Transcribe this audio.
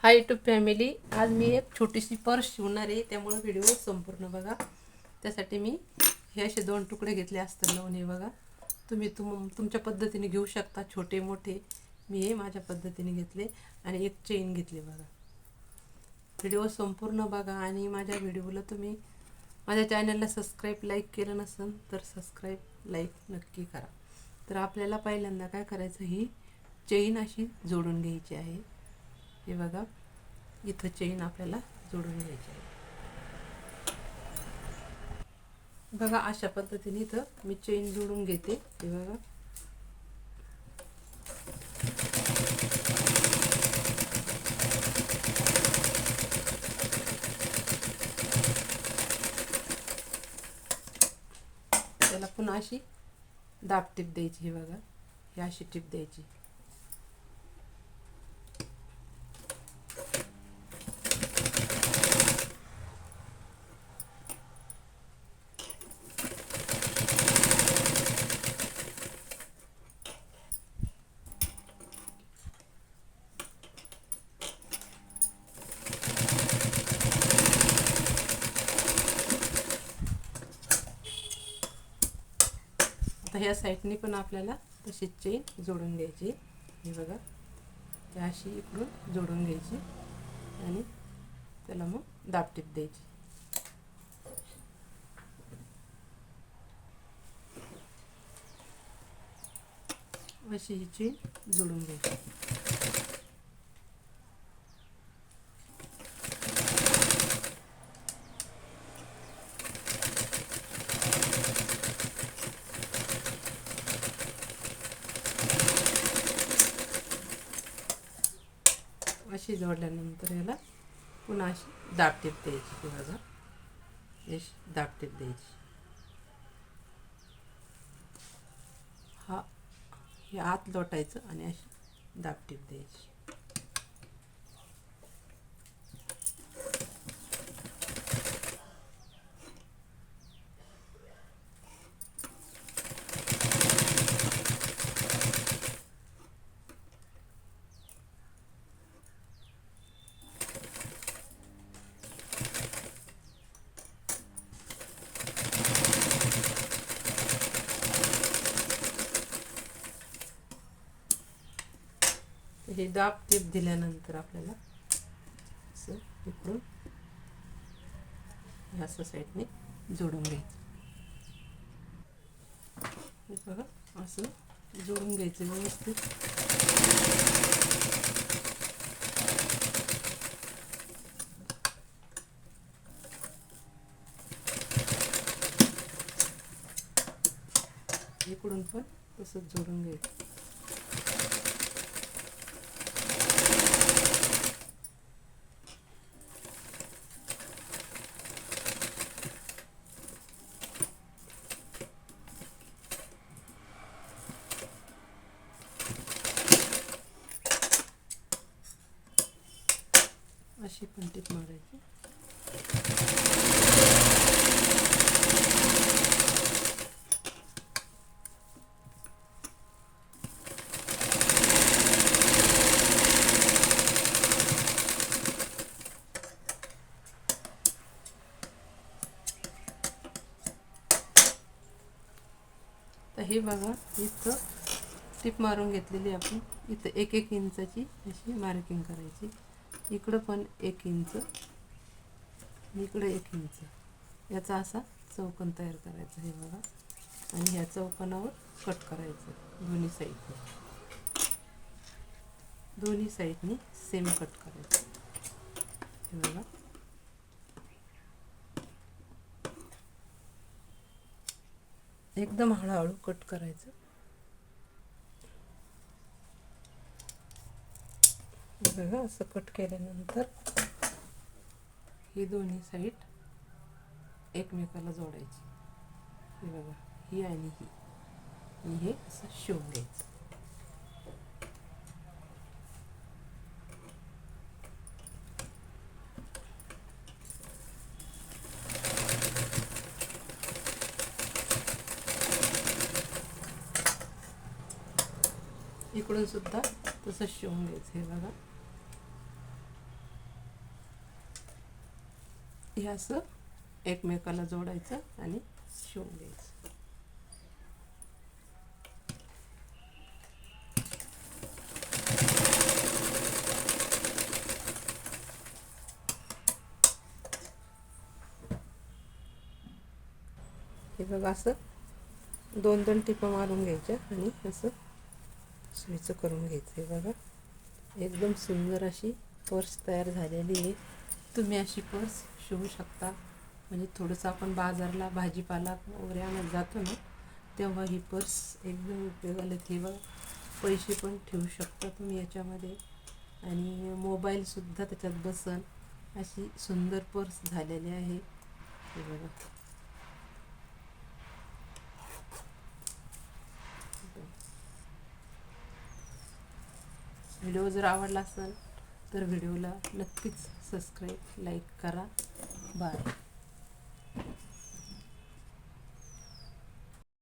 Hi YouTube family, आज मी एक छोटीशी पर्स शिवणार आहे, त्यामुळे व्हिडिओ संपूर्ण बघा। त्यासाठी मी हे असे 2 तुकडे घेतले असतात लावून, हे बघा। तुम्ही तुमच्या पद्धतीने घेऊ शकता, छोटे मोठे। मी हे माझ्या पद्धतीने घेतले आणि एक चेन घेतली बघा। व्हिडिओ संपूर्ण बघा आणि माझ्या व्हिडिओला तुम्ही माझ्या चॅनलला सबस्क्राईब लाईक केलं नसेल तर सबस्क्राईब लाईक नक्की करा। तर आपल्याला पहिल्यांदा काय करायचं, ही चेन अशी जोडून घ्यायची आहे। हे बघा, इथं चेन आपल्याला जोडून घ्यायची आहे बघा। अशा पद्धतीने इथं मी चेन जोडून घेते। हे बघा, त्याला पुन्हा अशी दाब टीप द्यायची। हे बघा, ही अशी टीप द्यायची। आता ह्या साईडनी पण आपल्याला तशीच चेन जोडून घ्यायची। हे बघा, ती अशी इकडून जोडून घ्यायची आणि त्याला मग दाब टीप द्यायची। अशी ही चेन जोडून घ्यायची। अशी जोडल्यानंतर याला पुन्हा अशी दाब टीप द्यायची। हे बघा, अशी दाब टीप द्यायची। हे आत लोटायचं आणि अशी दाब टीप द्यायची। हे दाब टीप दिल्यानंतर आपल्याला असं इकडून असं साईडने जोडून घ्यायचं। हे बघा, असं जोडून घ्यायचं व्यवस्थित। इकडून पण तसंच जोडून घ्यायचं। अशी पण टीप मारायची। तर हे बघा, इथं टीप मारून घेतलेली आपण। इथं 1-1 इंचाची अशी मार्किंग करायची। इकडं पण 1 इंच, इकडं 1 इंच, याचा असा चौकोन तयार करायचा। हे बघा, आणि ह्या चौकोनावर कट करायचं दोन्ही साईडनी सेम कट करायचं। हे बघा, एकदम हळूहळू कट करायचं। बघा, असं कट केल्यानंतर ही दोन्ही साईड एकमेकाला जोडायची। हे बघा, ही आणि ही, आणि हे असं शिवून घ्यायचं। इकडून सुद्धा तसंच शिवून घ्यायचं। हे बघा, हे असं एकमेकाला जोडायचं आणि शिवून घ्यायचं. हे बघा असं 2-2 टिपा मारून घ्यायच्या आणि असं सुईचं करून घ्यायचं. हे बघा एकदम सुंदर अशी पर्स तयार झालेली आहे. तुम्ही अशी पर्स शिवू शकता. म्हणजे थोडंसं आपण बाजारला भाजीपाला वगैरे आणत जातो ना, तेव्हा ही पर्स एकदम उपयोगाला येते. बघा पैसे पण ठेवू शकता तुम्ही याच्यामध्ये आणि मोबाईलसुद्धा त्याच्यात बसन अशी सुंदर पर्स झालेली आहे. हे बघा व्हिडिओ जर आवडला असेल तर व्हिडिओला नक्कीच सबस्क्राईब लाईक करा. बाय.